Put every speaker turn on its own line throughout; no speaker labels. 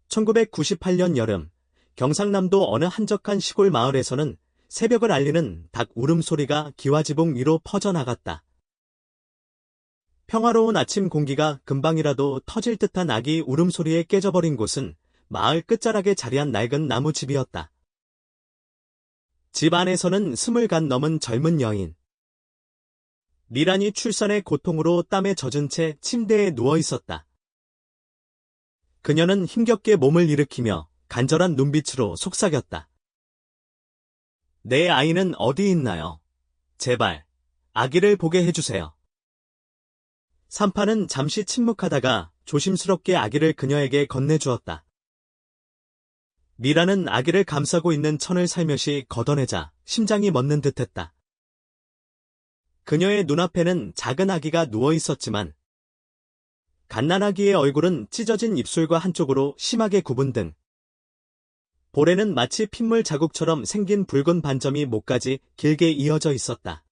1998년 여름, 경상남도 어느 한적한 시골 마을에서는 새벽을 알리는 닭 울음소리가 기와지붕 위로 퍼져나갔다. 평화로운 아침 공기가 금방이라도 터질 듯한 아기 울음소리에 깨져버린 곳은 마을 끝자락에 자리한 낡은 나무집이었다. 집 안에서는 20간 넘은 젊은 여인. 미란이 출산의 고통으로 땀에 젖은 채 침대에 누워 있었다. 그녀는 힘겹게 몸을 일으키며 간절한 눈빛으로 속삭였다. 내 아이는 어디 있나요? 제발, 아기를 보게 해주세요. 산파는 잠시 침묵하다가 조심스럽게 아기를 그녀에게 건네주었다. 미라는 아기를 감싸고 있는 천을 살며시 걷어내자 심장이 멎는 듯했다. 그녀의 눈앞에는 작은 아기가 누워 있었지만 갓난아기의 얼굴은 찢어진 입술과 한쪽으로 심하게 굽은 등 볼에는 마치 핏물 자국처럼 생긴 붉은 반점이 목까지 길게 이어져 있었다.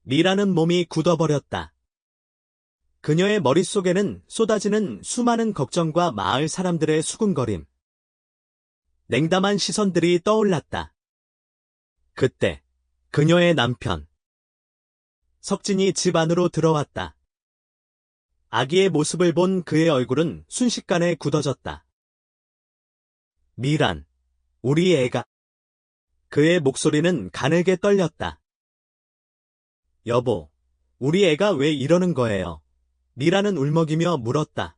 미라는 몸이 굳어버렸다. 그녀의 머릿속에는 쏟아지는 수많은 걱정과 마을 사람들의 수군거림, 냉담한 시선들이 떠올랐다. 그때 그녀의 남편 석진이 집 안으로 들어왔다. 아기의 모습을 본 그의 얼굴은 순식간에 굳어졌다. 미란, 우리 애가. 그의 목소리는 가늘게 떨렸다. 여보, 우리 애가 왜 이러는 거예요? 미란은 울먹이며 물었다.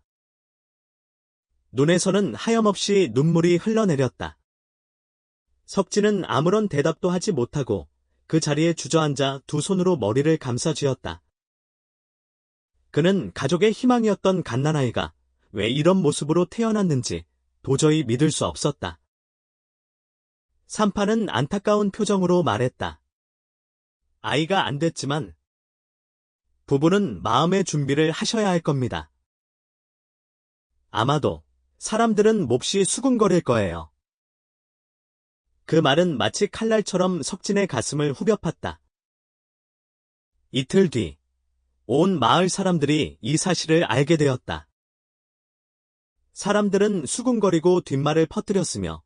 눈에서는 하염없이 눈물이 흘러내렸다. 석진은 아무런 대답도 하지 못하고 그 자리에 주저앉아 두 손으로 머리를 감싸 쥐었다. 그는 가족의 희망이었던 갓난아이가 왜 이런 모습으로 태어났는지 도저히 믿을 수 없었다. 산파는 안타까운 표정으로 말했다. 아이가 안 됐지만 부부는 마음의 준비를 하셔야 할 겁니다. 아마도 사람들은 몹시 수군거릴 거예요. 그 말은 마치 칼날처럼 석진의 가슴을 후벼 팠다. 이틀 뒤, 온 마을 사람들이 이 사실을 알게 되었다. 사람들은 수군거리고 뒷말을 퍼뜨렸으며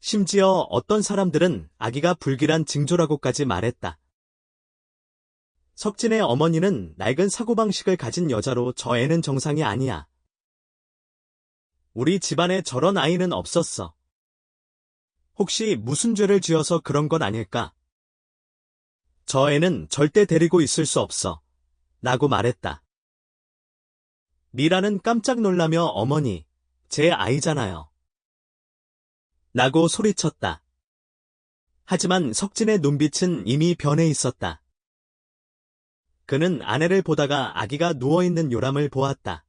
심지어 어떤 사람들은 아기가 불길한 징조라고까지 말했다. 석진의 어머니는 낡은 사고방식을 가진 여자로 저 애는 정상이 아니야. 우리 집안에 저런 아이는 없었어. 혹시 무슨 죄를 지어서 그런 건 아닐까? 저 애는 절대 데리고 있을 수 없어. 라고 말했다. 미라는 깜짝 놀라며 어머니, 제 아이잖아요. 라고 소리쳤다. 하지만 석진의 눈빛은 이미 변해 있었다. 그는 아내를 보다가 아기가 누워있는 요람을 보았다.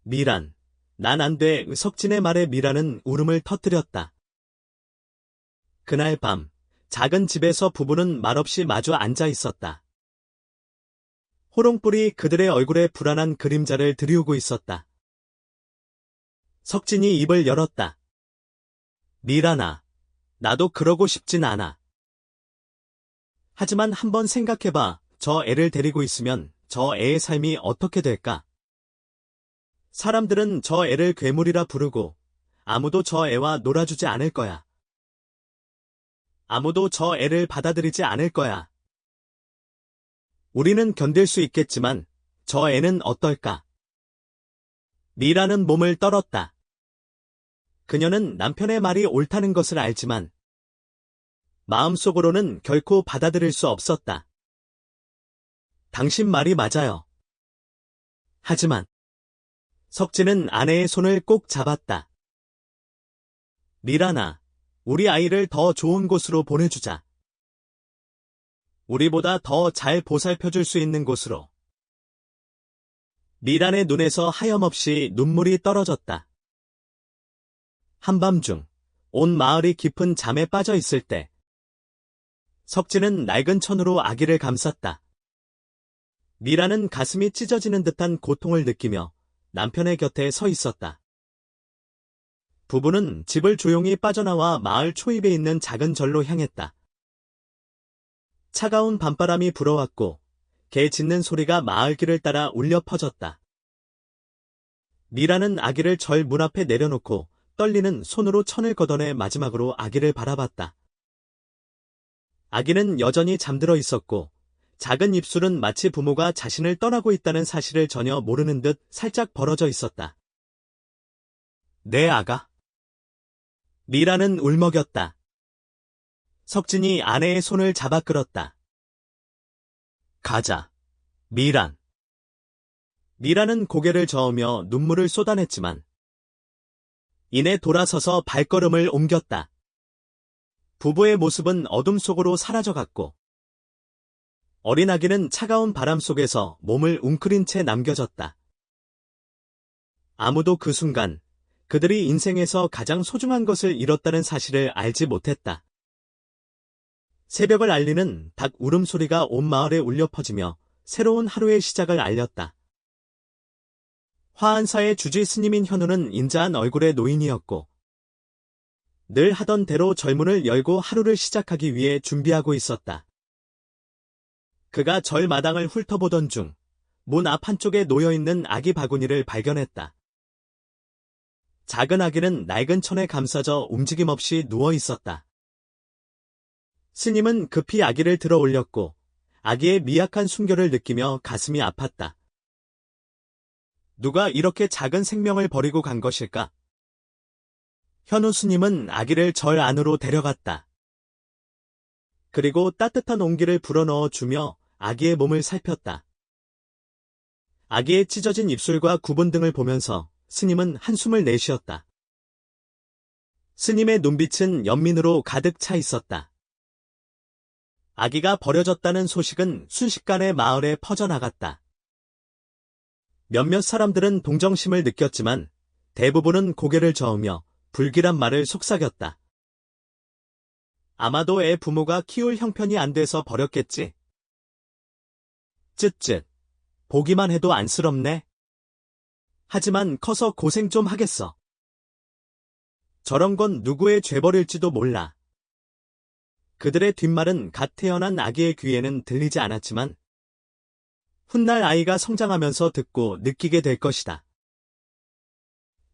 미란, 난 안 돼. 석진의 말에 미란은 울음을 터뜨렸다. 그날 밤, 작은 집에서 부부는 말없이 마주 앉아 있었다. 호롱불이 그들의 얼굴에 불안한 그림자를 드리우고 있었다. 석진이 입을 열었다. 미란아, 나도 그러고 싶진 않아. 하지만 한번 생각해봐. 저 애를 데리고 있으면 저 애의 삶이 어떻게 될까? 사람들은 저 애를 괴물이라 부르고 아무도 저 애와 놀아주지 않을 거야. 아무도 저 애를 받아들이지 않을 거야. 우리는 견딜 수 있겠지만 저 애는 어떨까? 미라는 몸을 떨었다. 그녀는 남편의 말이 옳다는 것을 알지만 마음속으로는 결코 받아들일 수 없었다. 당신 말이 맞아요. 하지만 석진은 아내의 손을 꼭 잡았다. 미란아, 우리 아이를 더 좋은 곳으로 보내주자. 우리보다 더 잘 보살펴줄 수 있는 곳으로. 미란의 눈에서 하염없이 눈물이 떨어졌다. 한밤중, 온 마을이 깊은 잠에 빠져 있을 때, 석진은 낡은 천으로 아기를 감쌌다. 미라는 가슴이 찢어지는 듯한 고통을 느끼며 남편의 곁에 서 있었다. 부부는 집을 조용히 빠져나와 마을 초입에 있는 작은 절로 향했다. 차가운 밤바람이 불어왔고 개 짖는 소리가 마을 길을 따라 울려 퍼졌다. 미라는 아기를 절 문 앞에 내려놓고 떨리는 손으로 천을 걷어내 마지막으로 아기를 바라봤다. 아기는 여전히 잠들어 있었고 작은 입술은 마치 부모가 자신을 떠나고 있다는 사실을 전혀 모르는 듯 살짝 벌어져 있었다. 내 아가. 미라는 울먹였다. 석진이 아내의 손을 잡아 끌었다. 가자, 미란. 미라는 고개를 저으며 눈물을 쏟아냈지만 이내 돌아서서 발걸음을 옮겼다. 부부의 모습은 어둠 속으로 사라져갔고 어린 아기는 차가운 바람 속에서 몸을 웅크린 채 남겨졌다. 아무도 그 순간 그들이 인생에서 가장 소중한 것을 잃었다는 사실을 알지 못했다. 새벽을 알리는 닭 울음소리가 온 마을에 울려 퍼지며 새로운 하루의 시작을 알렸다. 화한사의 주지 스님인 현우는 인자한 얼굴의 노인이었고 늘 하던 대로 절문을 열고 하루를 시작하기 위해 준비하고 있었다. 그가 절 마당을 훑어보던 중 문 앞 한쪽에 놓여있는 아기 바구니를 발견했다. 작은 아기는 낡은 천에 감싸져 움직임 없이 누워 있었다. 스님은 급히 아기를 들어 올렸고 아기의 미약한 숨결을 느끼며 가슴이 아팠다. 누가 이렇게 작은 생명을 버리고 간 것일까? 현우 스님은 아기를 절 안으로 데려갔다. 그리고 따뜻한 온기를 불어넣어 주며 아기의 몸을 살폈다. 아기의 찢어진 입술과 굽은 등을 보면서 스님은 한숨을 내쉬었다. 스님의 눈빛은 연민으로 가득 차 있었다. 아기가 버려졌다는 소식은 순식간에 마을에 퍼져나갔다. 몇몇 사람들은 동정심을 느꼈지만 대부분은 고개를 저으며 불길한 말을 속삭였다. 아마도 애 부모가 키울 형편이 안 돼서 버렸겠지. 쯧쯧. 보기만 해도 안쓰럽네. 하지만 커서 고생 좀 하겠어. 저런 건 누구의 죄벌일지도 몰라. 그들의 뒷말은 갓 태어난 아기의 귀에는 들리지 않았지만 훗날 아이가 성장하면서 듣고 느끼게 될 것이다.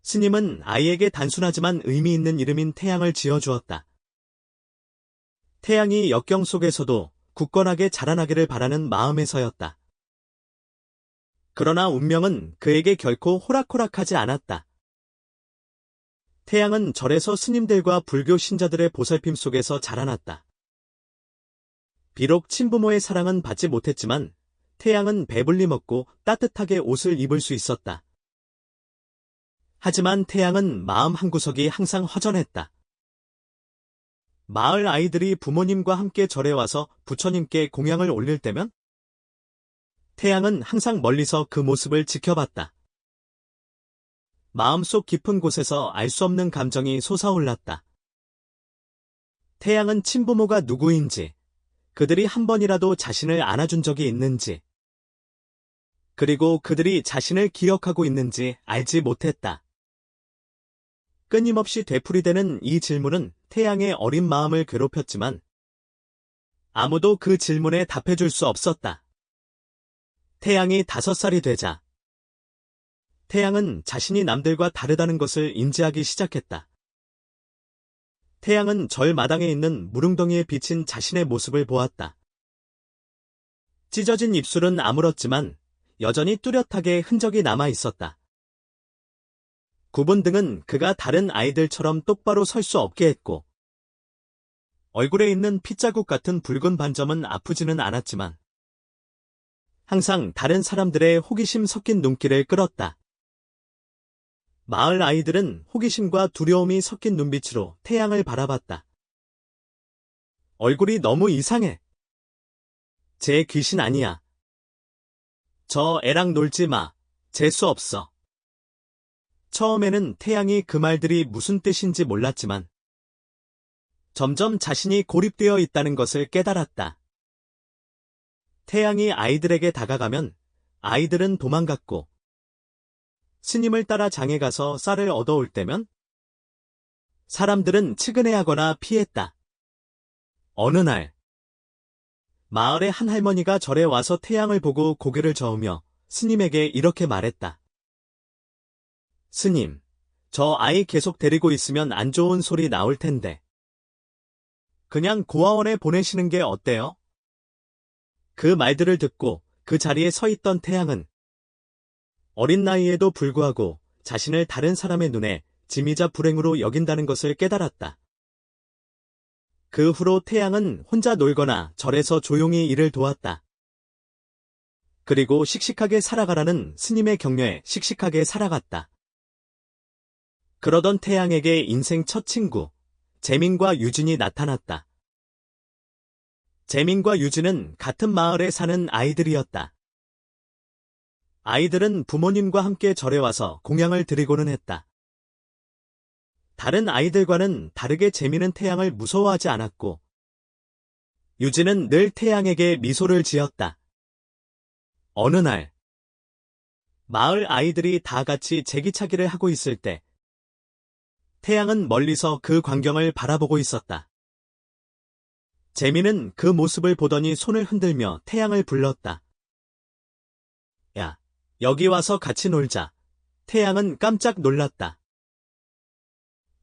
스님은 아이에게 단순하지만 의미 있는 이름인 태양을 지어주었다. 태양이 역경 속에서도 굳건하게 자라나기를 바라는 마음에서였다. 그러나 운명은 그에게 결코 호락호락하지 않았다. 태양은 절에서 스님들과 불교 신자들의 보살핌 속에서 자라났다. 비록 친부모의 사랑은 받지 못했지만 태양은 배불리 먹고 따뜻하게 옷을 입을 수 있었다. 하지만 태양은 마음 한구석이 항상 허전했다. 마을 아이들이 부모님과 함께 절에 와서 부처님께 공양을 올릴 때면 태양은 항상 멀리서 그 모습을 지켜봤다. 마음속 깊은 곳에서 알 수 없는 감정이 솟아올랐다. 태양은 친부모가 누구인지, 그들이 한 번이라도 자신을 안아준 적이 있는지, 그리고 그들이 자신을 기억하고 있는지 알지 못했다. 끊임없이 되풀이되는 이 질문은 태양의 어린 마음을 괴롭혔지만 아무도 그 질문에 답해줄 수 없었다. 태양이 5살이 되자 태양은 자신이 남들과 다르다는 것을 인지하기 시작했다. 태양은 절 마당에 있는 무릉덩이에 비친 자신의 모습을 보았다. 찢어진 입술은 아물었지만 여전히 뚜렷하게 흔적이 남아 있었다. 굽은 등은 그가 다른 아이들처럼 똑바로 설 수 없게 했고 얼굴에 있는 핏자국 같은 붉은 반점은 아프지는 않았지만 항상 다른 사람들의 호기심 섞인 눈길을 끌었다. 마을 아이들은 호기심과 두려움이 섞인 눈빛으로 태양을 바라봤다. 얼굴이 너무 이상해. 쟤 귀신 아니야. 저 애랑 놀지 마. 재수 없어. 처음에는 태양이 그 말들이 무슨 뜻인지 몰랐지만 점점 자신이 고립되어 있다는 것을 깨달았다. 태양이 아이들에게 다가가면 아이들은 도망갔고 스님을 따라 장에 가서 쌀을 얻어올 때면 사람들은 측은해하거나 피했다. 어느 날 마을의 한 할머니가 절에 와서 태양을 보고 고개를 저으며 스님에게 이렇게 말했다. 스님, 저 아이 계속 데리고 있으면 안 좋은 소리 나올 텐데. 그냥 고아원에 보내시는 게 어때요? 그 말들을 듣고 그 자리에 서 있던 태양은 어린 나이에도 불구하고 자신을 다른 사람의 눈에 짐이자 불행으로 여긴다는 것을 깨달았다. 그 후로 태양은 혼자 놀거나 절에서 조용히 일을 도왔다. 그리고 씩씩하게 살아가라는 스님의 격려에 씩씩하게 살아갔다. 그러던 태양에게 인생 첫 친구, 재민과 유진이 나타났다. 재민과 유진은 같은 마을에 사는 아이들이었다. 아이들은 부모님과 함께 절에 와서 공양을 드리고는 했다. 다른 아이들과는 다르게 재민은 태양을 무서워하지 않았고, 유진은 늘 태양에게 미소를 지었다. 어느 날, 마을 아이들이 다 같이 제기차기를 하고 있을 때, 태양은 멀리서 그 광경을 바라보고 있었다. 재민은 그 모습을 보더니 손을 흔들며 태양을 불렀다. 야, 여기 와서 같이 놀자. 태양은 깜짝 놀랐다.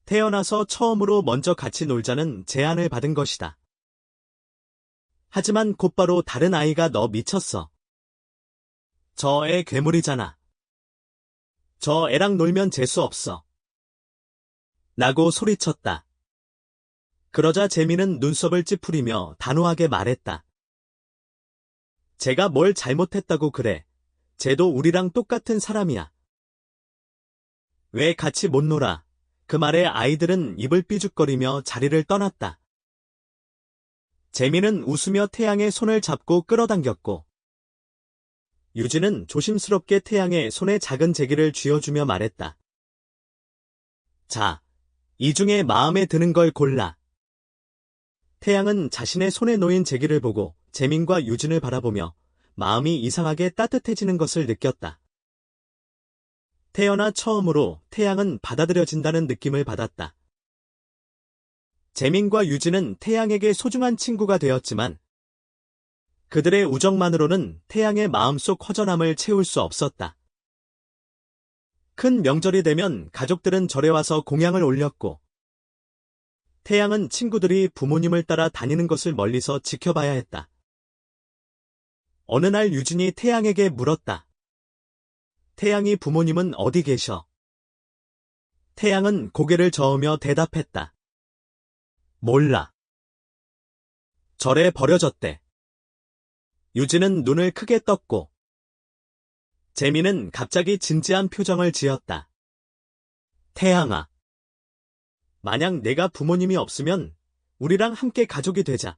태어나서 처음으로 먼저 같이 놀자는 제안을 받은 것이다. 하지만 곧바로 다른 아이가 너 미쳤어. 저 애 괴물이잖아. 저 애랑 놀면 재수 없어. 라고 소리쳤다. 그러자 재민은 눈썹을 찌푸리며 단호하게 말했다. 제가 뭘 잘못했다고 그래. 쟤도 우리랑 똑같은 사람이야. 왜 같이 못 놀아? 그 말에 아이들은 입을 삐죽거리며 자리를 떠났다. 재민은 웃으며 태양의 손을 잡고 끌어당겼고, 유진은 조심스럽게 태양의 손에 작은 제기를 쥐어주며 말했다. 자, 이 중에 마음에 드는 걸 골라. 태양은 자신의 손에 놓인 제기를 보고 재민과 유진을 바라보며 마음이 이상하게 따뜻해지는 것을 느꼈다. 태어나 처음으로 태양은 받아들여진다는 느낌을 받았다. 재민과 유진은 태양에게 소중한 친구가 되었지만 그들의 우정만으로는 태양의 마음속 허전함을 채울 수 없었다. 큰 명절이 되면 가족들은 절에 와서 공양을 올렸고 태양은 친구들이 부모님을 따라 다니는 것을 멀리서 지켜봐야 했다. 어느 날 유진이 태양에게 물었다. 태양이 부모님은 어디 계셔? 태양은 고개를 저으며 대답했다. 몰라. 절에 버려졌대. 유진은 눈을 크게 떴고 재민은 갑자기 진지한 표정을 지었다. 태양아. 만약 내가 부모님이 없으면 우리랑 함께 가족이 되자.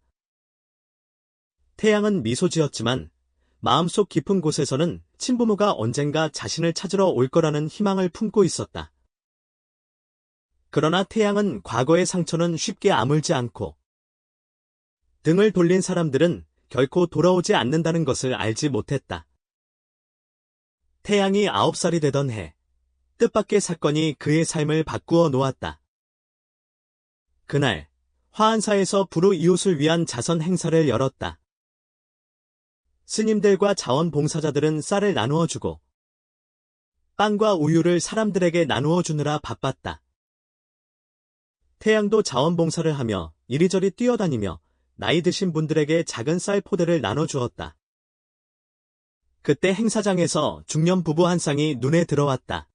태양은 미소 지었지만 마음속 깊은 곳에서는 친부모가 언젠가 자신을 찾으러 올 거라는 희망을 품고 있었다. 그러나 태양은 과거의 상처는 쉽게 아물지 않고 등을 돌린 사람들은 결코 돌아오지 않는다는 것을 알지 못했다. 태양이 9살이 되던 해, 뜻밖의 사건이 그의 삶을 바꾸어 놓았다. 그날, 화한사에서 불우이웃을 위한 자선 행사를 열었다. 스님들과 자원봉사자들은 쌀을 나누어 주고 빵과 우유를 사람들에게 나누어 주느라 바빴다. 태양도 자원봉사를 하며 이리저리 뛰어다니며 나이 드신 분들에게 작은 쌀 포대를 나눠주었다. 그때 행사장에서 중년 부부 한 쌍이 눈에 들어왔다.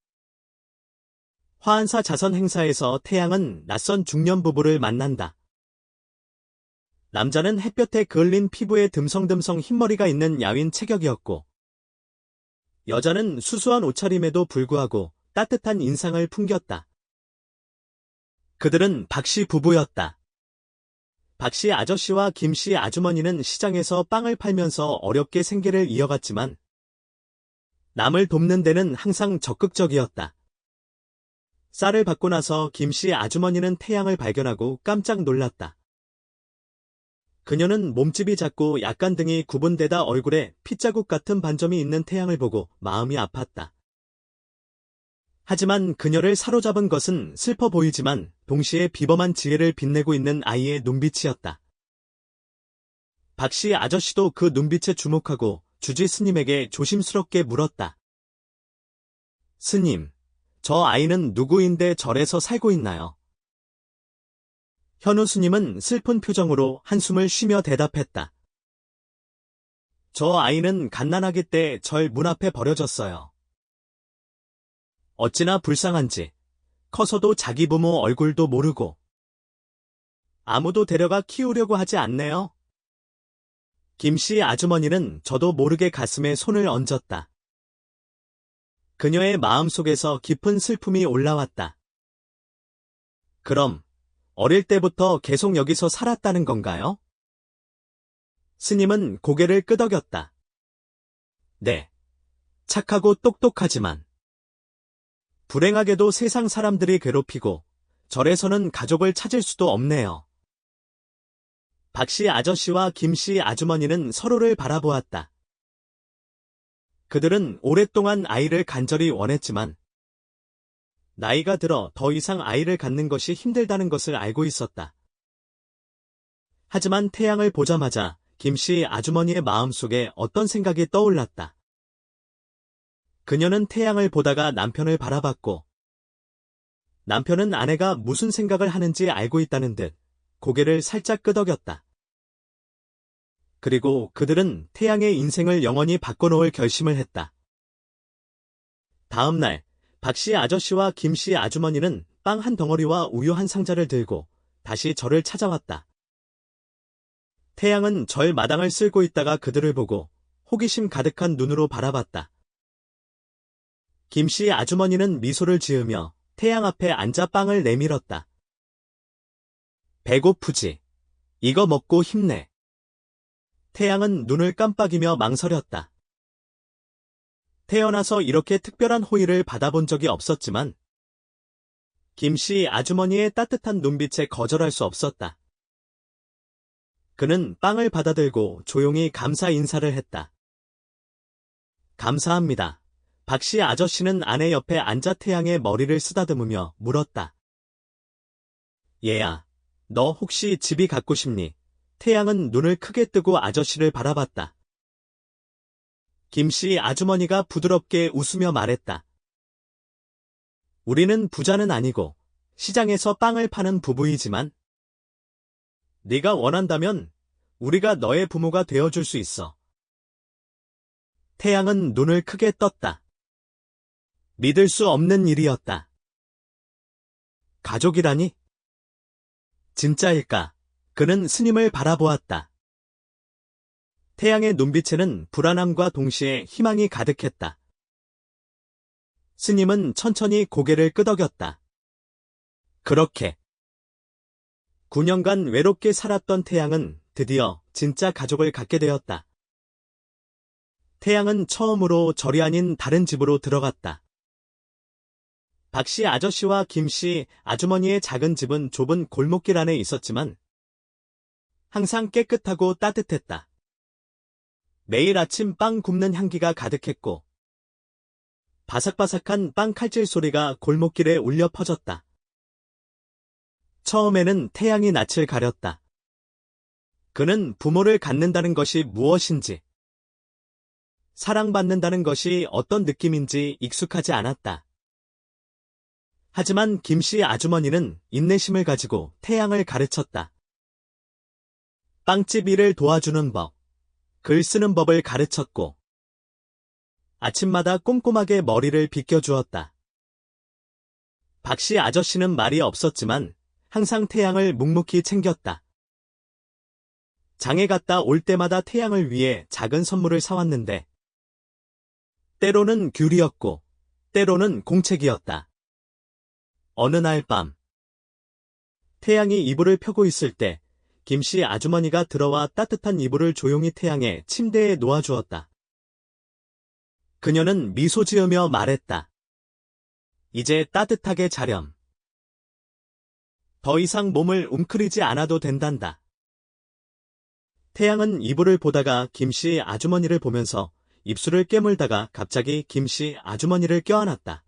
화한사 자선 행사에서 태양은 낯선 중년 부부를 만난다. 남자는 햇볕에 그을린 피부에 듬성듬성 흰머리가 있는 야윈 체격이었고 여자는 수수한 옷차림에도 불구하고 따뜻한 인상을 풍겼다. 그들은 박씨 부부였다. 박씨 아저씨와 김씨 아주머니는 시장에서 빵을 팔면서 어렵게 생계를 이어갔지만 남을 돕는 데는 항상 적극적이었다. 쌀을 받고 나서 김씨 아주머니는 태양을 발견하고 깜짝 놀랐다. 그녀는 몸집이 작고 약간 등이 구분되다 얼굴에 핏자국 같은 반점이 있는 태양을 보고 마음이 아팠다. 하지만 그녀를 사로잡은 것은 슬퍼 보이지만 동시에 비범한 지혜를 빛내고 있는 아이의 눈빛이었다. 박씨 아저씨도 그 눈빛에 주목하고 주지 스님에게 조심스럽게 물었다. 스님, 저 아이는 누구인데 절에서 살고 있나요? 현우 스님은 슬픈 표정으로 한숨을 쉬며 대답했다. 저 아이는 갓난아기 때 절 문 앞에 버려졌어요. 어찌나 불쌍한지, 커서도 자기 부모 얼굴도 모르고, 아무도 데려가 키우려고 하지 않네요. 김씨 아주머니는 저도 모르게 가슴에 손을 얹었다. 그녀의 마음속에서 깊은 슬픔이 올라왔다. 그럼, 어릴 때부터 계속 여기서 살았다는 건가요? 스님은 고개를 끄덕였다. 네. 착하고 똑똑하지만. 불행하게도 세상 사람들이 괴롭히고, 절에서는 가족을 찾을 수도 없네요. 박씨 아저씨와 김씨 아주머니는 서로를 바라보았다. 그들은 오랫동안 아이를 간절히 원했지만, 나이가 들어 더 이상 아이를 갖는 것이 힘들다는 것을 알고 있었다. 하지만 태양을 보자마자 김씨 아주머니의 마음속에 어떤 생각이 떠올랐다. 그녀는 태양을 보다가 남편을 바라봤고, 남편은 아내가 무슨 생각을 하는지 알고 있다는 듯 고개를 살짝 끄덕였다. 그리고 그들은 태양의 인생을 영원히 바꿔놓을 결심을 했다. 다음 날, 박씨 아저씨와 김씨 아주머니는 빵 한 덩어리와 우유 한 상자를 들고 다시 절을 찾아왔다. 태양은 절 마당을 쓸고 있다가 그들을 보고 호기심 가득한 눈으로 바라봤다. 김씨 아주머니는 미소를 지으며 태양 앞에 앉아 빵을 내밀었다. 배고프지? 이거 먹고 힘내. 태양은 눈을 깜빡이며 망설였다. 태어나서 이렇게 특별한 호의를 받아본 적이 없었지만 김씨 아주머니의 따뜻한 눈빛에 거절할 수 없었다. 그는 빵을 받아들고 조용히 감사 인사를 했다. 감사합니다. 박씨 아저씨는 아내 옆에 앉아 태양의 머리를 쓰다듬으며 물었다. 얘야, 너 혹시 집이 갖고 싶니? 태양은 눈을 크게 뜨고 아저씨를 바라봤다. 김씨 아주머니가 부드럽게 웃으며 말했다. 우리는 부자는 아니고 시장에서 빵을 파는 부부이지만 네가 원한다면 우리가 너의 부모가 되어줄 수 있어. 태양은 눈을 크게 떴다. 믿을 수 없는 일이었다. 가족이라니? 진짜일까? 그는 스님을 바라보았다. 태양의 눈빛에는 불안함과 동시에 희망이 가득했다. 스님은 천천히 고개를 끄덕였다. 그렇게 9년간 외롭게 살았던 태양은 드디어 진짜 가족을 갖게 되었다. 태양은 처음으로 절이 아닌 다른 집으로 들어갔다. 박씨 아저씨와 김씨 아주머니의 작은 집은 좁은 골목길 안에 있었지만 항상 깨끗하고 따뜻했다. 매일 아침 빵 굽는 향기가 가득했고 바삭바삭한 빵 칼질 소리가 골목길에 울려 퍼졌다. 처음에는 태양이 낯을 가렸다. 그는 부모를 갖는다는 것이 무엇인지, 사랑받는다는 것이 어떤 느낌인지 익숙하지 않았다. 하지만 김씨 아주머니는 인내심을 가지고 태양을 가르쳤다. 빵집 일을 도와주는 법, 글 쓰는 법을 가르쳤고, 아침마다 꼼꼼하게 머리를 빗겨주었다. 박씨 아저씨는 말이 없었지만 항상 태양을 묵묵히 챙겼다. 장에 갔다 올 때마다 태양을 위해 작은 선물을 사왔는데, 때로는 귤이었고, 때로는 공책이었다. 어느 날 밤, 태양이 이불을 펴고 있을 때 김씨 아주머니가 들어와 따뜻한 이불을 조용히 태양의 침대에 놓아주었다. 그녀는 미소 지으며 말했다. 이제 따뜻하게 자렴. 더 이상 몸을 웅크리지 않아도 된단다. 태양은 이불을 보다가 김씨 아주머니를 보면서 입술을 깨물다가 갑자기 김씨 아주머니를 껴안았다.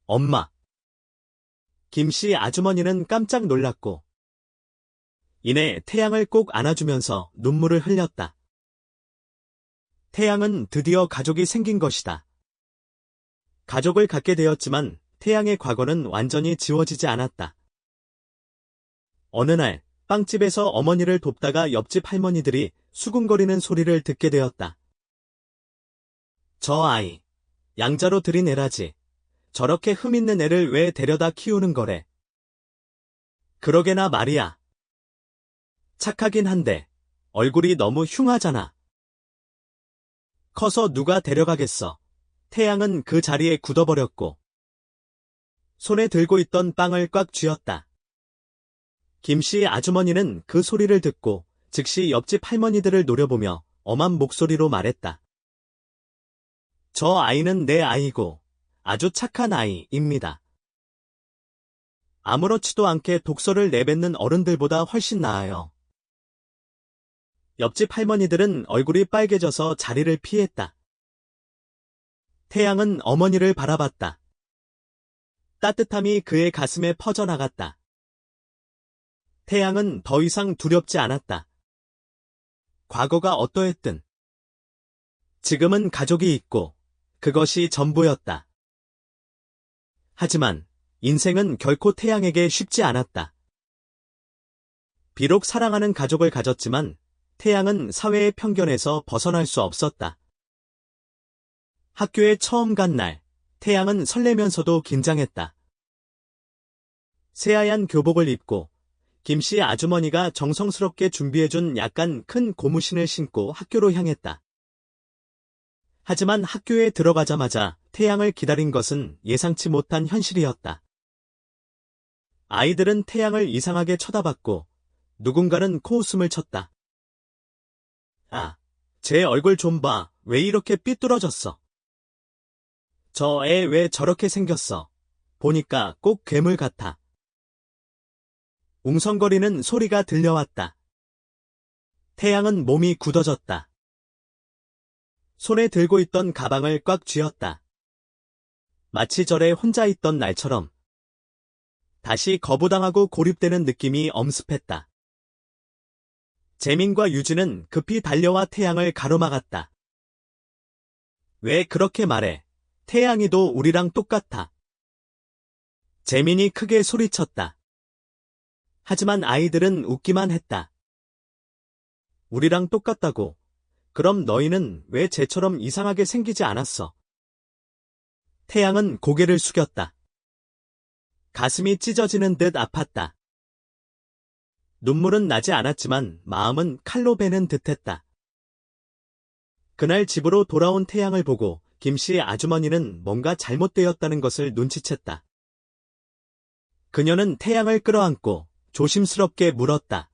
엄마. 김씨 아주머니는 깜짝 놀랐고 이내 태양을 꼭 안아주면서 눈물을 흘렸다. 태양은 드디어 가족이 생긴 것이다. 가족을 갖게 되었지만 태양의 과거는 완전히 지워지지 않았다. 어느 날 빵집에서 어머니를 돕다가 옆집 할머니들이 수군거리는 소리를 듣게 되었다. 저 아이, 양자로 들인 애라지. 저렇게 흠 있는 애를 왜 데려다 키우는 거래. 그러게나 말이야. 착하긴 한데 얼굴이 너무 흉하잖아. 커서 누가 데려가겠어. 태양은 그 자리에 굳어버렸고 손에 들고 있던 빵을 꽉 쥐었다. 김씨 아주머니는 그 소리를 듣고 즉시 옆집 할머니들을 노려보며 엄한 목소리로 말했다. 저 아이는 내 아이고 아주 착한 아이입니다. 아무렇지도 않게 독서를 내뱉는 어른들보다 훨씬 나아요. 옆집 할머니들은 얼굴이 빨개져서 자리를 피했다. 태양은 어머니를 바라봤다. 따뜻함이 그의 가슴에 퍼져나갔다. 태양은 더 이상 두렵지 않았다. 과거가 어떠했든 지금은 가족이 있고 그것이 전부였다. 하지만 인생은 결코 태양에게 쉽지 않았다. 비록 사랑하는 가족을 가졌지만 태양은 사회의 편견에서 벗어날 수 없었다. 학교에 처음 간 날, 태양은 설레면서도 긴장했다. 새하얀 교복을 입고 김씨 아주머니가 정성스럽게 준비해준 약간 큰 고무신을 신고 학교로 향했다. 하지만 학교에 들어가자마자 태양을 기다린 것은 예상치 못한 현실이었다. 아이들은 태양을 이상하게 쳐다봤고 누군가는 코웃음을 쳤다. 아, 제 얼굴 좀 봐. 왜 이렇게 삐뚤어졌어? 저 애 왜 저렇게 생겼어? 보니까 꼭 괴물 같아. 웅성거리는 소리가 들려왔다. 태양은 몸이 굳어졌다. 손에 들고 있던 가방을 꽉 쥐었다. 마치 절에 혼자 있던 날처럼 다시 거부당하고 고립되는 느낌이 엄습했다. 재민과 유진은 급히 달려와 태양을 가로막았다. 왜 그렇게 말해? 태양이도 우리랑 똑같아. 재민이 크게 소리쳤다. 하지만 아이들은 웃기만 했다. 우리랑 똑같다고? 그럼 너희는 왜 쟤처럼 이상하게 생기지 않았어? 태양은 고개를 숙였다. 가슴이 찢어지는 듯 아팠다. 눈물은 나지 않았지만 마음은 칼로 베는 듯했다. 그날 집으로 돌아온 태양을 보고 김씨 아주머니는 뭔가 잘못되었다는 것을 눈치챘다. 그녀는 태양을 끌어안고 조심스럽게 물었다.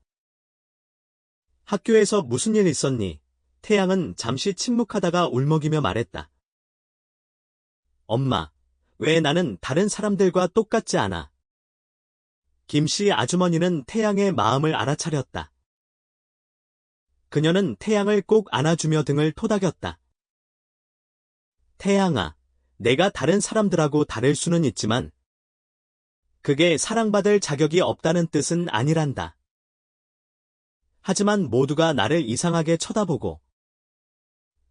학교에서 무슨 일 있었니? 태양은 잠시 침묵하다가 울먹이며 말했다. 엄마, 왜 나는 다른 사람들과 똑같지 않아? 김씨 아주머니는 태양의 마음을 알아차렸다. 그녀는 태양을 꼭 안아주며 등을 토닥였다. 태양아, 내가 다른 사람들하고 다를 수는 있지만 그게 사랑받을 자격이 없다는 뜻은 아니란다. 하지만 모두가 나를 이상하게 쳐다보고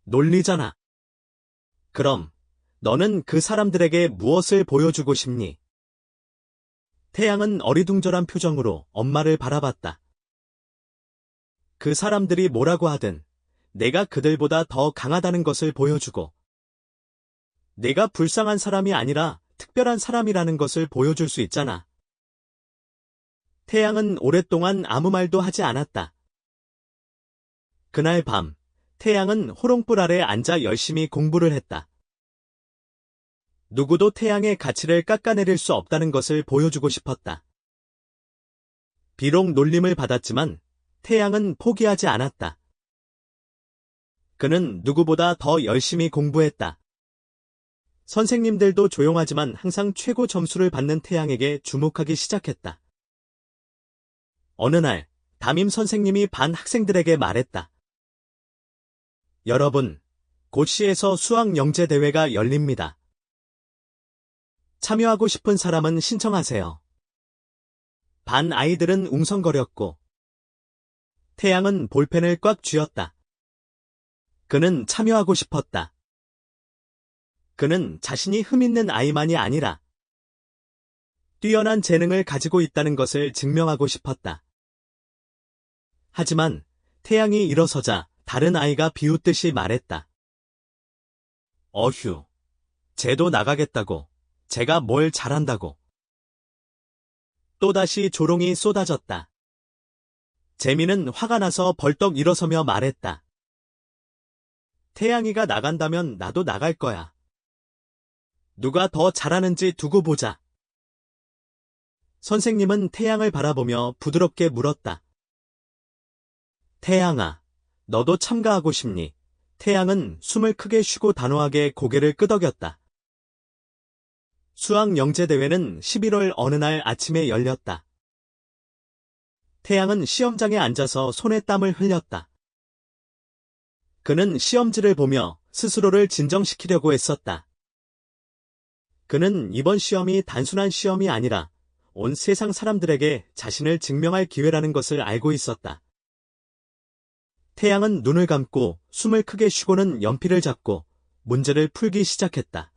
놀리잖아. 그럼 너는 그 사람들에게 무엇을 보여주고 싶니? 태양은 어리둥절한 표정으로 엄마를 바라봤다. 그 사람들이 뭐라고 하든 내가 그들보다 더 강하다는 것을 보여주고 내가 불쌍한 사람이 아니라 특별한 사람이라는 것을 보여줄 수 있잖아. 태양은 오랫동안 아무 말도 하지 않았다. 그날 밤, 태양은 호롱불 아래 앉아 열심히 공부를 했다. 누구도 태양의 가치를 깎아내릴 수 없다는 것을 보여주고 싶었다. 비록 놀림을 받았지만 태양은 포기하지 않았다. 그는 누구보다 더 열심히 공부했다. 선생님들도 조용하지만 항상 최고 점수를 받는 태양에게 주목하기 시작했다. 어느 날, 담임 선생님이 반 학생들에게 말했다. 여러분, 고시에서 수학 영재 대회가 열립니다. 참여하고 싶은 사람은 신청하세요. 반 아이들은 웅성거렸고 태양은 볼펜을 꽉 쥐었다. 그는 참여하고 싶었다. 그는 자신이 흠있는 아이만이 아니라 뛰어난 재능을 가지고 있다는 것을 증명하고 싶었다. 하지만 태양이 일어서자 다른 아이가 비웃듯이 말했다. 어휴, 쟤도 나가겠다고. 제가 뭘 잘한다고. 또다시 조롱이 쏟아졌다. 재미는 화가 나서 벌떡 일어서며 말했다. 태양이가 나간다면 나도 나갈 거야. 누가 더 잘하는지 두고 보자. 선생님은 태양을 바라보며 부드럽게 물었다. 태양아, 너도 참가하고 싶니? 태양은 숨을 크게 쉬고 단호하게 고개를 끄덕였다. 수학 영재대회는 11월 어느 날 아침에 열렸다. 태양은 시험장에 앉아서 손에 땀을 흘렸다. 그는 시험지를 보며 스스로를 진정시키려고 했었다. 그는 이번 시험이 단순한 시험이 아니라 온 세상 사람들에게 자신을 증명할 기회라는 것을 알고 있었다. 태양은 눈을 감고 숨을 크게 쉬고는 연필을 잡고 문제를 풀기 시작했다.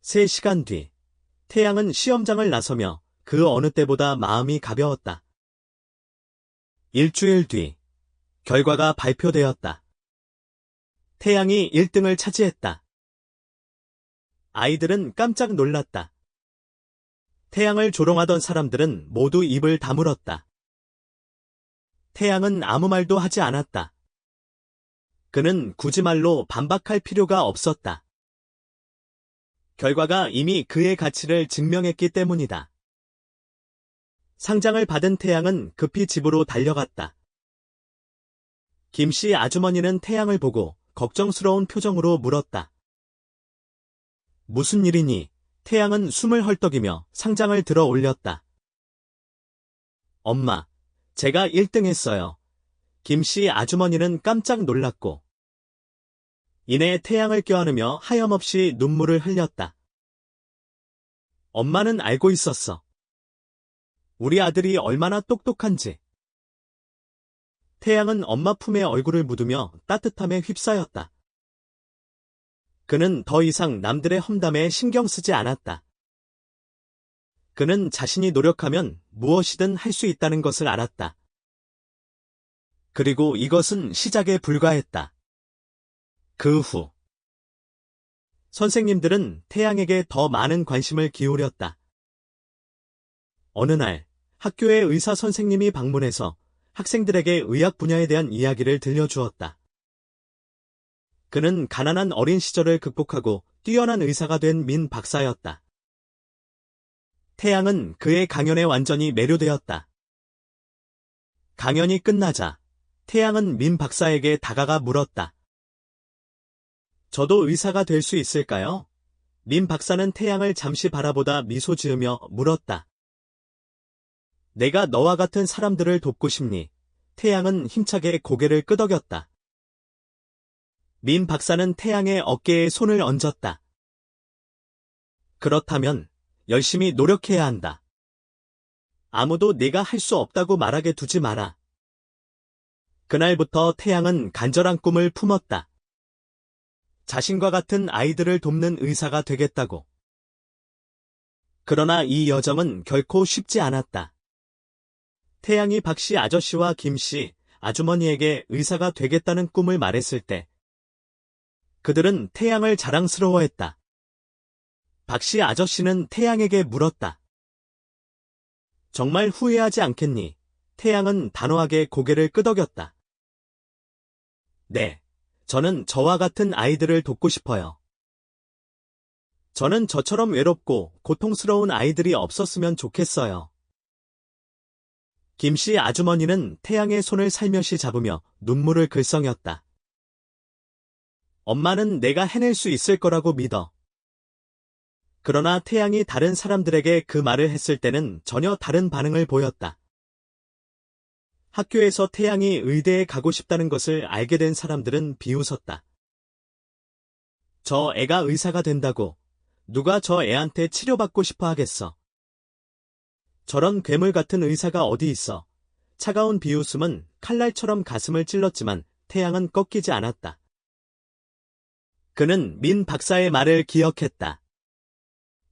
3시간 뒤, 태양은 시험장을 나서며 그 어느 때보다 마음이 가벼웠다. 일주일 뒤, 결과가 발표되었다. 태양이 1등을 차지했다. 아이들은 깜짝 놀랐다. 태양을 조롱하던 사람들은 모두 입을 다물었다. 태양은 아무 말도 하지 않았다. 그는 굳이 말로 반박할 필요가 없었다. 결과가 이미 그의 가치를 증명했기 때문이다. 상장을 받은 태양은 급히 집으로 달려갔다. 김씨 아주머니는 태양을 보고 걱정스러운 표정으로 물었다. 무슨 일이니? 태양은 숨을 헐떡이며 상장을 들어 올렸다. 엄마, 제가 1등 했어요. 김씨 아주머니는 깜짝 놀랐고 이내 태양을 껴안으며 하염없이 눈물을 흘렸다. 엄마는 알고 있었어. 우리 아들이 얼마나 똑똑한지. 태양은 엄마 품에 얼굴을 묻으며 따뜻함에 휩싸였다. 그는 더 이상 남들의 험담에 신경 쓰지 않았다. 그는 자신이 노력하면 무엇이든 할 수 있다는 것을 알았다. 그리고 이것은 시작에 불과했다. 그 후, 선생님들은 태양에게 더 많은 관심을 기울였다. 어느 날, 학교의 의사 선생님이 방문해서 학생들에게 의학 분야에 대한 이야기를 들려주었다. 그는 가난한 어린 시절을 극복하고 뛰어난 의사가 된 민 박사였다. 태양은 그의 강연에 완전히 매료되었다. 강연이 끝나자 태양은 민 박사에게 다가가 물었다. 저도 의사가 될 수 있을까요? 민 박사는 태양을 잠시 바라보다 미소 지으며 물었다. 내가 너와 같은 사람들을 돕고 싶니? 태양은 힘차게 고개를 끄덕였다. 민 박사는 태양의 어깨에 손을 얹었다. 그렇다면 열심히 노력해야 한다. 아무도 네가 할 수 없다고 말하게 두지 마라. 그날부터 태양은 간절한 꿈을 품었다. 자신과 같은 아이들을 돕는 의사가 되겠다고. 그러나 이 여정은 결코 쉽지 않았다. 태양이 박씨 아저씨와 김씨 아주머니에게 의사가 되겠다는 꿈을 말했을 때 그들은 태양을 자랑스러워했다. 박씨 아저씨는 태양에게 물었다. 정말 후회하지 않겠니? 태양은 단호하게 고개를 끄덕였다. 네, 저는 저와 같은 아이들을 돕고 싶어요. 저는 저처럼 외롭고 고통스러운 아이들이 없었으면 좋겠어요. 김씨 아주머니는 태양의 손을 살며시 잡으며 눈물을 글썽였다. 엄마는 내가 해낼 수 있을 거라고 믿어. 그러나 태양이 다른 사람들에게 그 말을 했을 때는 전혀 다른 반응을 보였다. 학교에서 태양이 의대에 가고 싶다는 것을 알게 된 사람들은 비웃었다. 저 애가 의사가 된다고 누가 저 애한테 치료받고 싶어 하겠어. 저런 괴물 같은 의사가 어디 있어. 차가운 비웃음은 칼날처럼 가슴을 찔렀지만 태양은 꺾이지 않았다. 그는 민 박사의 말을 기억했다.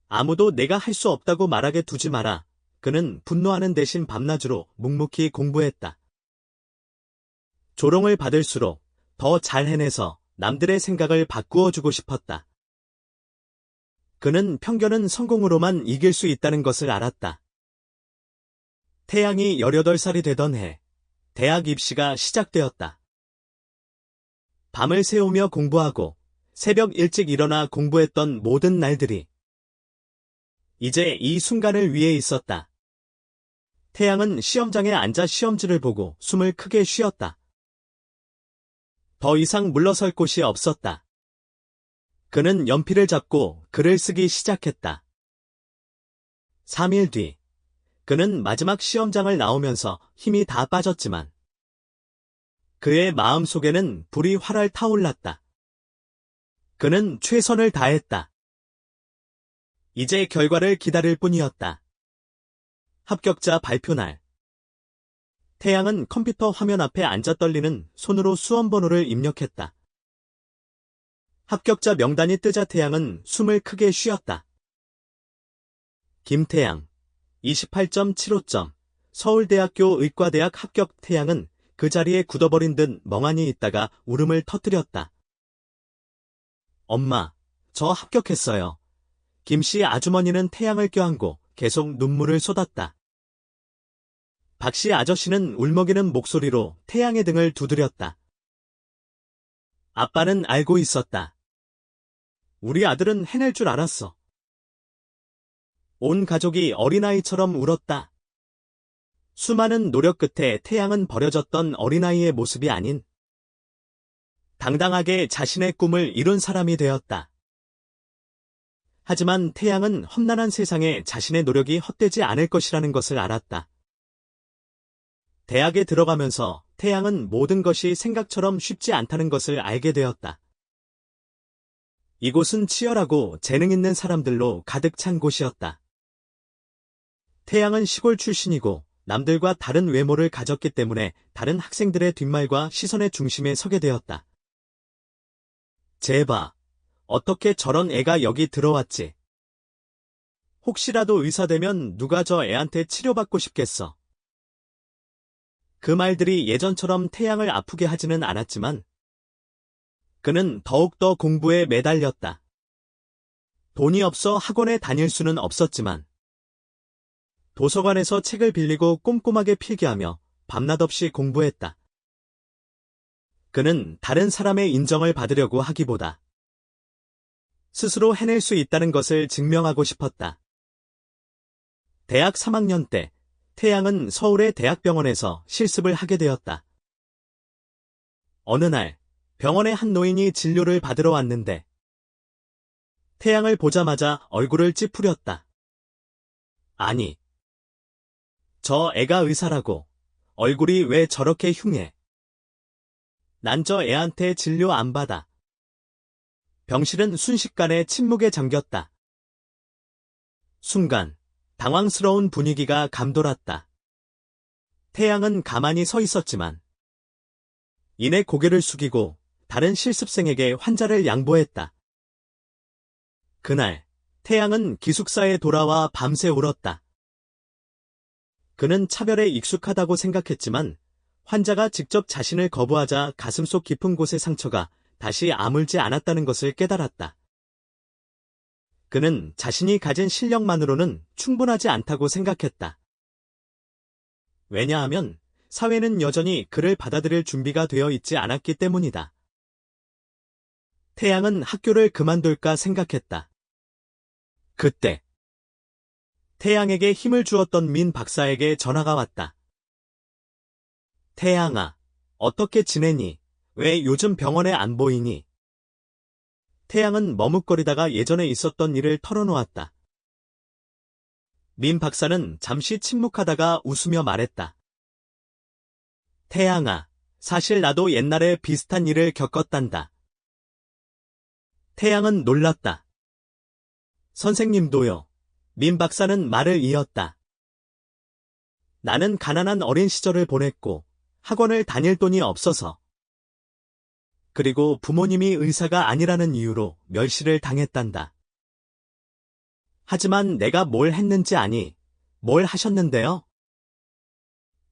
아무도 내가 할 수 없다고 말하게 두지 마라. 그는 분노하는 대신 밤낮으로 묵묵히 공부했다. 조롱을 받을수록 더 잘 해내서 남들의 생각을 바꾸어주고 싶었다. 그는 편견은 성공으로만 이길 수 있다는 것을 알았다. 태양이 18살이 되던 해, 대학 입시가 시작되었다. 밤을 새우며 공부하고 새벽 일찍 일어나 공부했던 모든 날들이 이제 이 순간을 위해 있었다. 태양은 시험장에 앉아 시험지를 보고 숨을 크게 쉬었다. 더 이상 물러설 곳이 없었다. 그는 연필을 잡고 글을 쓰기 시작했다. 3일 뒤, 그는 마지막 시험장을 나오면서 힘이 다 빠졌지만 그의 마음속에는 불이 활활 타올랐다. 그는 최선을 다했다. 이제 결과를 기다릴 뿐이었다. 합격자 발표날. 태양은 컴퓨터 화면 앞에 앉아 떨리는 손으로 수험번호를 입력했다. 합격자 명단이 뜨자 태양은 숨을 크게 쉬었다. 김태양, 28.75점, 서울대학교 의과대학 합격. 태양은 그 자리에 굳어버린 듯 멍하니 있다가 울음을 터뜨렸다. 엄마, 저 합격했어요. 김씨 아주머니는 태양을 껴안고 계속 눈물을 쏟았다. 박씨 아저씨는 울먹이는 목소리로 태양의 등을 두드렸다. 아빠는 알고 있었다. 우리 아들은 해낼 줄 알았어. 온 가족이 어린아이처럼 울었다. 수많은 노력 끝에 태양은 버려졌던 어린아이의 모습이 아닌 당당하게 자신의 꿈을 이룬 사람이 되었다. 하지만 태양은 험난한 세상에 자신의 노력이 헛되지 않을 것이라는 것을 알았다. 대학에 들어가면서 태양은 모든 것이 생각처럼 쉽지 않다는 것을 알게 되었다. 이곳은 치열하고 재능 있는 사람들로 가득 찬 곳이었다. 태양은 시골 출신이고 남들과 다른 외모를 가졌기 때문에 다른 학생들의 뒷말과 시선의 중심에 서게 되었다. 제발, 어떻게 저런 애가 여기 들어왔지? 혹시라도 의사 되면 누가 저 애한테 치료받고 싶겠어? 그 말들이 예전처럼 태양을 아프게 하지는 않았지만 그는 더욱더 공부에 매달렸다. 돈이 없어 학원에 다닐 수는 없었지만 도서관에서 책을 빌리고 꼼꼼하게 필기하며 밤낮 없이 공부했다. 그는 다른 사람의 인정을 받으려고 하기보다 스스로 해낼 수 있다는 것을 증명하고 싶었다. 대학 3학년 때 태양은 서울의 대학병원에서 실습을 하게 되었다. 어느 날 병원의 한 노인이 진료를 받으러 왔는데 태양을 보자마자 얼굴을 찌푸렸다. 아니, 저 애가 의사라고 얼굴이 왜 저렇게 흉해? 난 저 애한테 진료 안 받아. 병실은 순식간에 침묵에 잠겼다. 순간 당황스러운 분위기가 감돌았다. 태양은 가만히 서 있었지만 이내 고개를 숙이고 다른 실습생에게 환자를 양보했다. 그날 태양은 기숙사에 돌아와 밤새 울었다. 그는 차별에 익숙하다고 생각했지만 환자가 직접 자신을 거부하자 가슴속 깊은 곳의 상처가 다시 아물지 않았다는 것을 깨달았다. 그는 자신이 가진 실력만으로는 충분하지 않다고 생각했다. 왜냐하면 사회는 여전히 그를 받아들일 준비가 되어 있지 않았기 때문이다. 태양은 학교를 그만둘까 생각했다. 그때 태양에게 힘을 주었던 민 박사에게 전화가 왔다. 태양아, 어떻게 지내니? 왜 요즘 병원에 안 보이니? 태양은 머뭇거리다가 예전에 있었던 일을 털어놓았다. 민 박사는 잠시 침묵하다가 웃으며 말했다. 태양아, 사실 나도 옛날에 비슷한 일을 겪었단다. 태양은 놀랐다. 선생님도요. 민 박사는 말을 이었다. 나는 가난한 어린 시절을 보냈고 학원을 다닐 돈이 없어서 그리고 부모님이 의사가 아니라는 이유로 멸시를 당했단다. 하지만 내가 뭘 했는지 아니, 뭘 하셨는데요?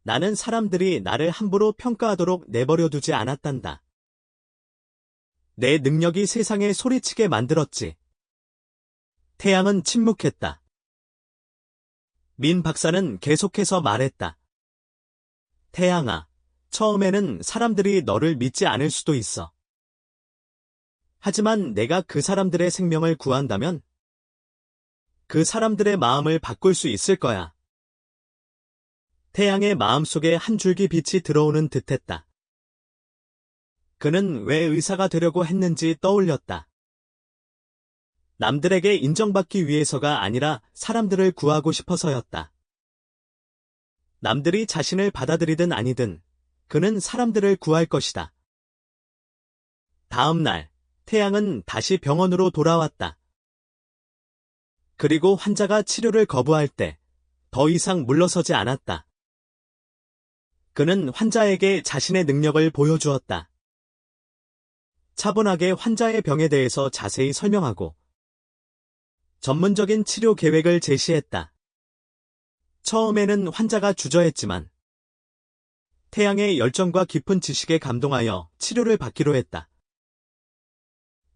나는 사람들이 나를 함부로 평가하도록 내버려두지 않았단다. 내 능력이 세상에 소리치게 만들었지. 태양은 침묵했다. 민 박사는 계속해서 말했다. 태양아, 처음에는 사람들이 너를 믿지 않을 수도 있어. 하지만 내가 그 사람들의 생명을 구한다면 그 사람들의 마음을 바꿀 수 있을 거야. 태양의 마음속에 한 줄기 빛이 들어오는 듯했다. 그는 왜 의사가 되려고 했는지 떠올렸다. 남들에게 인정받기 위해서가 아니라 사람들을 구하고 싶어서였다. 남들이 자신을 받아들이든 아니든 그는 사람들을 구할 것이다. 다음 날, 태양은 다시 병원으로 돌아왔다. 그리고 환자가 치료를 거부할 때 더 이상 물러서지 않았다. 그는 환자에게 자신의 능력을 보여주었다. 차분하게 환자의 병에 대해서 자세히 설명하고 전문적인 치료 계획을 제시했다. 처음에는 환자가 주저했지만 태양의 열정과 깊은 지식에 감동하여 치료를 받기로 했다.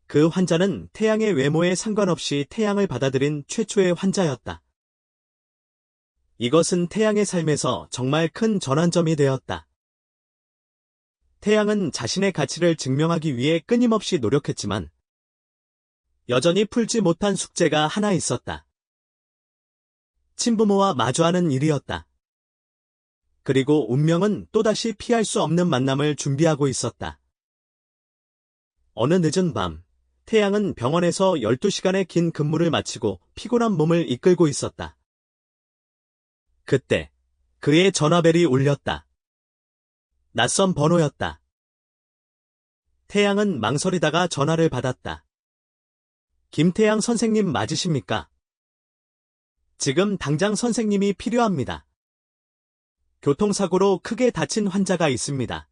그 환자는 태양의 외모에 상관없이 태양을 받아들인 최초의 환자였다. 이것은 태양의 삶에서 정말 큰 전환점이 되었다. 태양은 자신의 가치를 증명하기 위해 끊임없이 노력했지만 여전히 풀지 못한 숙제가 하나 있었다. 친부모와 마주하는 일이었다. 그리고 운명은 또다시 피할 수 없는 만남을 준비하고 있었다. 어느 늦은 밤, 태양은 병원에서 12시간의 긴 근무를 마치고 피곤한 몸을 이끌고 있었다. 그때 그의 전화벨이 울렸다. 낯선 번호였다. 태양은 망설이다가 전화를 받았다. 김태양 선생님 맞으십니까? 지금 당장 선생님이 필요합니다. 교통사고로 크게 다친 환자가 있습니다.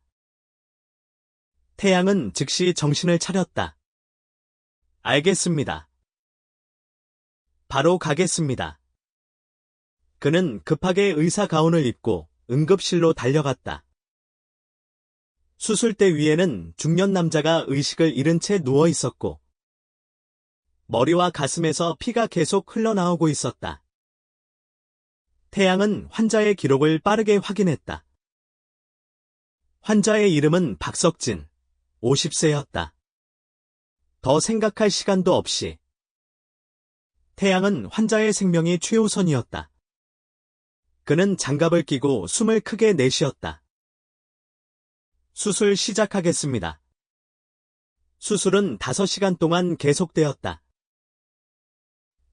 태양은 즉시 정신을 차렸다. 알겠습니다. 바로 가겠습니다. 그는 급하게 의사 가운을 입고 응급실로 달려갔다. 수술대 위에는 중년 남자가 의식을 잃은 채 누워 있었고 머리와 가슴에서 피가 계속 흘러나오고 있었다. 태양은 환자의 기록을 빠르게 확인했다. 환자의 이름은 박석진, 50세였다. 더 생각할 시간도 없이 태양은 환자의 생명이 최우선이었다. 그는 장갑을 끼고 숨을 크게 내쉬었다. 수술 시작하겠습니다. 수술은 5시간 동안 계속되었다.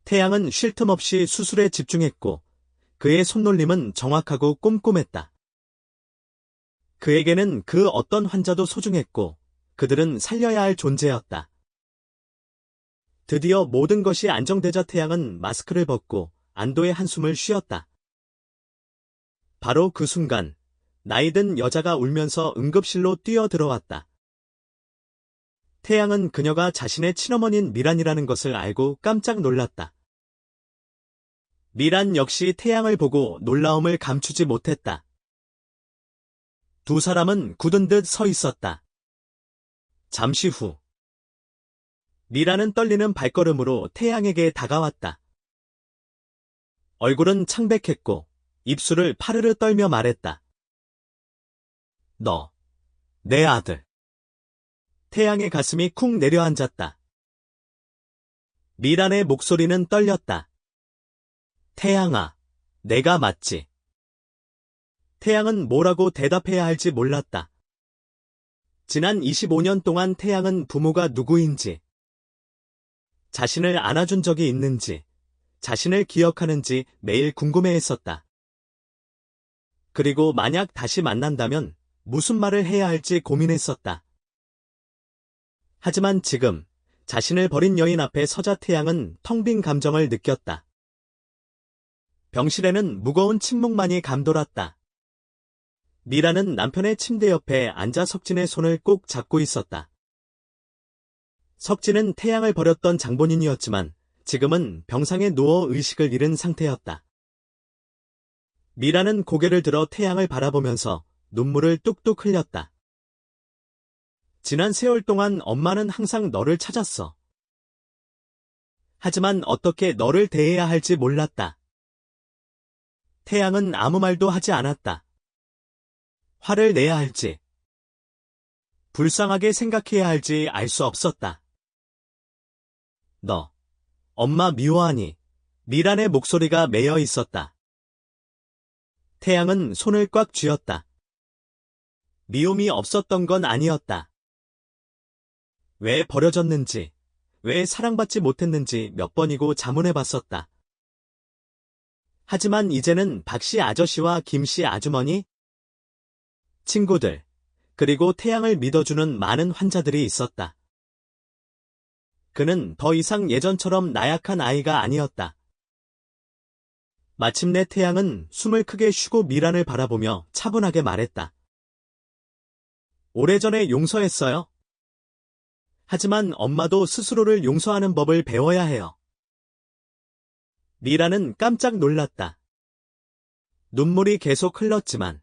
태양은 쉴 틈 없이 수술에 집중했고 그의 손놀림은 정확하고 꼼꼼했다. 그에게는 그 어떤 환자도 소중했고 그들은 살려야 할 존재였다. 드디어 모든 것이 안정되자 태양은 마스크를 벗고 안도의 한숨을 쉬었다. 바로 그 순간 나이든 여자가 울면서 응급실로 뛰어들어왔다. 태양은 그녀가 자신의 친어머니인 미란이라는 것을 알고 깜짝 놀랐다. 미란 역시 태양을 보고 놀라움을 감추지 못했다. 두 사람은 굳은 듯 서 있었다. 잠시 후 미란은 떨리는 발걸음으로 태양에게 다가왔다. 얼굴은 창백했고 입술을 파르르 떨며 말했다. 너, 내 아들. 태양의 가슴이 쿵 내려앉았다. 미란의 목소리는 떨렸다. 태양아, 내가 맞지. 태양은 뭐라고 대답해야 할지 몰랐다. 지난 25년 동안 태양은 부모가 누구인지, 자신을 안아준 적이 있는지, 자신을 기억하는지 매일 궁금해했었다. 그리고 만약 다시 만난다면 무슨 말을 해야 할지 고민했었다. 하지만 지금 자신을 버린 여인 앞에 서자 태양은 텅 빈 감정을 느꼈다. 병실에는 무거운 침묵만이 감돌았다. 미라는 남편의 침대 옆에 앉아 석진의 손을 꼭 잡고 있었다. 석진은 태양을 버렸던 장본인이었지만 지금은 병상에 누워 의식을 잃은 상태였다. 미라는 고개를 들어 태양을 바라보면서 눈물을 뚝뚝 흘렸다. 지난 세월 동안 엄마는 항상 너를 찾았어. 하지만 어떻게 너를 대해야 할지 몰랐다. 태양은 아무 말도 하지 않았다. 화를 내야 할지, 불쌍하게 생각해야 할지 알 수 없었다. 너, 엄마 미워하니? 미란의 목소리가 매여 있었다. 태양은 손을 꽉 쥐었다. 미움이 없었던 건 아니었다. 왜 버려졌는지, 왜 사랑받지 못했는지 몇 번이고 자문해봤었다. 하지만 이제는 박씨 아저씨와 김씨 아주머니, 친구들, 그리고 태양을 믿어주는 많은 환자들이 있었다. 그는 더 이상 예전처럼 나약한 아이가 아니었다. 마침내 태양은 숨을 크게 쉬고 미란을 바라보며 차분하게 말했다. 오래전에 용서했어요. 하지만 엄마도 스스로를 용서하는 법을 배워야 해요. 미란은 깜짝 놀랐다. 눈물이 계속 흘렀지만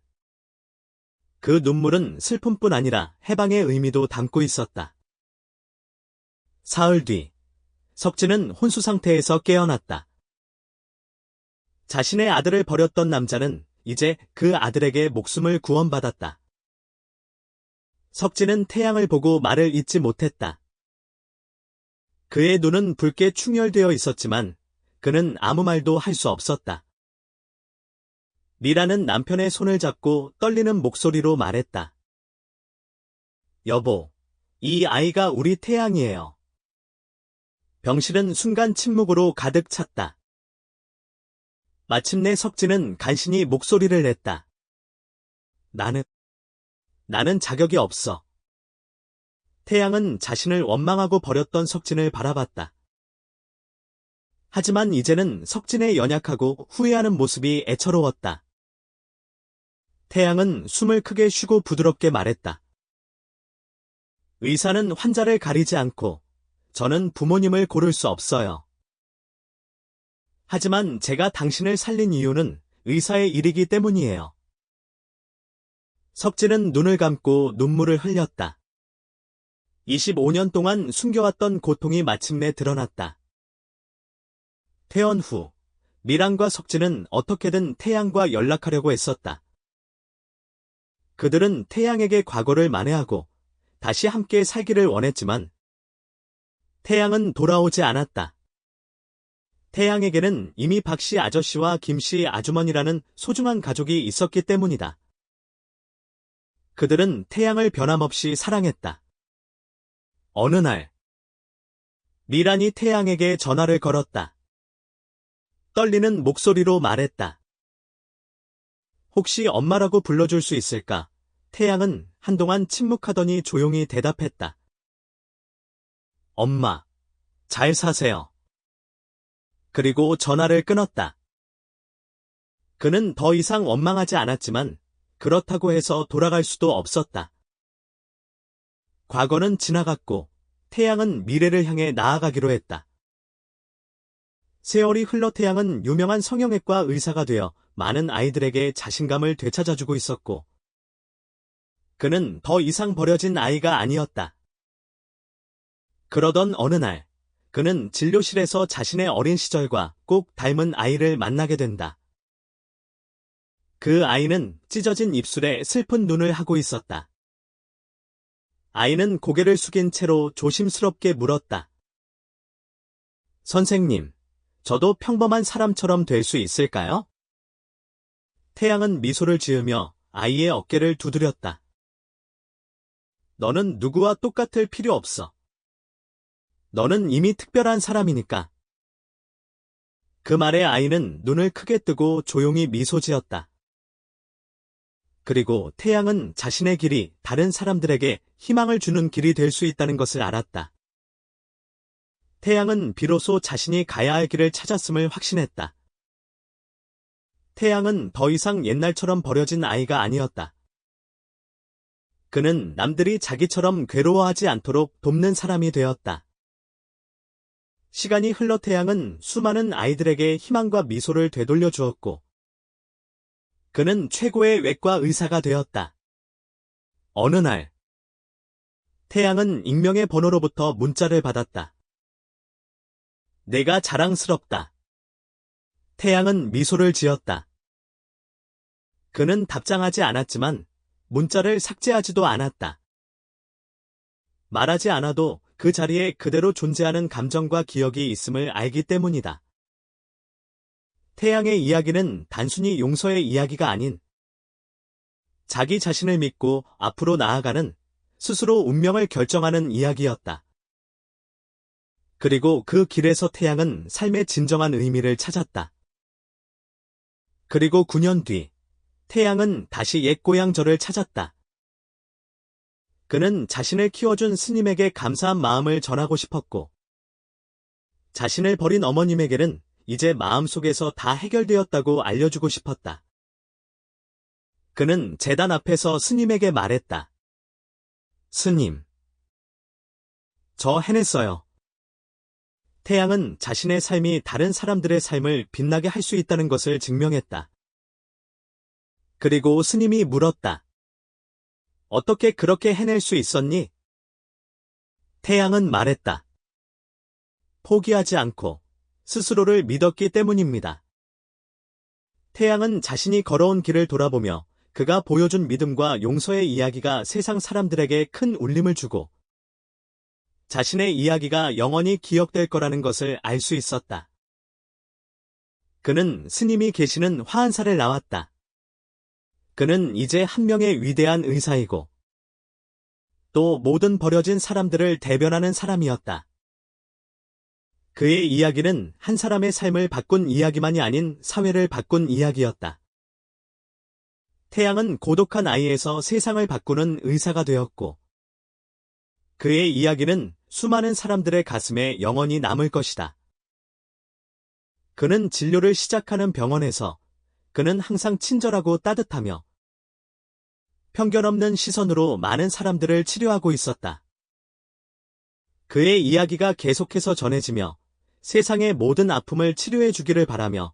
그 눈물은 슬픔뿐 아니라 해방의 의미도 담고 있었다. 사흘 뒤, 석진은 혼수 상태에서 깨어났다. 자신의 아들을 버렸던 남자는 이제 그 아들에게 목숨을 구원받았다. 석진은 태양을 보고 말을 잇지 못했다. 그의 눈은 붉게 충혈되어 있었지만 그는 아무 말도 할 수 없었다. 미라는 남편의 손을 잡고 떨리는 목소리로 말했다. 여보, 이 아이가 우리 태양이에요. 병실은 순간 침묵으로 가득 찼다. 마침내 석진은 간신히 목소리를 냈다. 나는 자격이 없어. 태양은 자신을 원망하고 버렸던 석진을 바라봤다. 하지만 이제는 석진의 연약하고 후회하는 모습이 애처로웠다. 태양은 숨을 크게 쉬고 부드럽게 말했다. 의사는 환자를 가리지 않고 저는 부모님을 고를 수 없어요. 하지만 제가 당신을 살린 이유는 의사의 일이기 때문이에요. 석진은 눈을 감고 눈물을 흘렸다. 25년 동안 숨겨왔던 고통이 마침내 드러났다. 퇴원 후, 미란과 석진은 어떻게든 태양과 연락하려고 했었다. 그들은 태양에게 과거를 만회하고 다시 함께 살기를 원했지만 태양은 돌아오지 않았다. 태양에게는 이미 박씨 아저씨와 김씨 아주머니라는 소중한 가족이 있었기 때문이다. 그들은 태양을 변함없이 사랑했다. 어느 날, 미란이 태양에게 전화를 걸었다. 떨리는 목소리로 말했다. 혹시 엄마라고 불러줄 수 있을까? 태양은 한동안 침묵하더니 조용히 대답했다. 엄마, 잘 사세요. 그리고 전화를 끊었다. 그는 더 이상 원망하지 않았지만 그렇다고 해서 돌아갈 수도 없었다. 과거는 지나갔고 태양은 미래를 향해 나아가기로 했다. 세월이 흘러 태양은 유명한 성형외과 의사가 되어 많은 아이들에게 자신감을 되찾아주고 있었고 그는 더 이상 버려진 아이가 아니었다. 그러던 어느 날 그는 진료실에서 자신의 어린 시절과 꼭 닮은 아이를 만나게 된다. 그 아이는 찢어진 입술에 슬픈 눈을 하고 있었다. 아이는 고개를 숙인 채로 조심스럽게 물었다. 선생님, 저도 평범한 사람처럼 될 수 있을까요? 태양은 미소를 지으며 아이의 어깨를 두드렸다. 너는 누구와 똑같을 필요 없어. 너는 이미 특별한 사람이니까. 그 말에 아이는 눈을 크게 뜨고 조용히 미소 지었다. 그리고 태양은 자신의 길이 다른 사람들에게 희망을 주는 길이 될 수 있다는 것을 알았다. 태양은 비로소 자신이 가야 할 길을 찾았음을 확신했다. 태양은 더 이상 옛날처럼 버려진 아이가 아니었다. 그는 남들이 자기처럼 괴로워하지 않도록 돕는 사람이 되었다. 시간이 흘러 태양은 수많은 아이들에게 희망과 미소를 되돌려 주었고, 그는 최고의 외과 의사가 되었다. 어느 날, 태양은 익명의 번호로부터 문자를 받았다. 내가 자랑스럽다. 태양은 미소를 지었다. 그는 답장하지 않았지만 문자를 삭제하지도 않았다. 말하지 않아도 그 자리에 그대로 존재하는 감정과 기억이 있음을 알기 때문이다. 태양의 이야기는 단순히 용서의 이야기가 아닌 자기 자신을 믿고 앞으로 나아가는, 스스로 운명을 결정하는 이야기였다. 그리고 그 길에서 태양은 삶의 진정한 의미를 찾았다. 그리고 9년 뒤, 태양은 다시 옛 고향 절을 찾았다. 그는 자신을 키워준 스님에게 감사한 마음을 전하고 싶었고, 자신을 버린 어머님에게는 이제 마음속에서 다 해결되었다고 알려주고 싶었다. 그는 제단 앞에서 스님에게 말했다. 스님, 저 해냈어요. 태양은 자신의 삶이 다른 사람들의 삶을 빛나게 할 수 있다는 것을 증명했다. 그리고 스님이 물었다. 어떻게 그렇게 해낼 수 있었니? 태양은 말했다. 포기하지 않고 스스로를 믿었기 때문입니다. 태양은 자신이 걸어온 길을 돌아보며 그가 보여준 믿음과 용서의 이야기가 세상 사람들에게 큰 울림을 주고 자신의 이야기가 영원히 기억될 거라는 것을 알 수 있었다. 그는 스님이 계시는 화한사를 나왔다. 그는 이제 한 명의 위대한 의사이고 또 모든 버려진 사람들을 대변하는 사람이었다. 그의 이야기는 한 사람의 삶을 바꾼 이야기만이 아닌 사회를 바꾼 이야기였다. 태양은 고독한 아이에서 세상을 바꾸는 의사가 되었고 그의 이야기는 수많은 사람들의 가슴에 영원히 남을 것이다. 그는 진료를 시작하는 병원에서 그는 항상 친절하고 따뜻하며 편견 없는 시선으로 많은 사람들을 치료하고 있었다. 그의 이야기가 계속해서 전해지며 세상의 모든 아픔을 치료해 주기를 바라며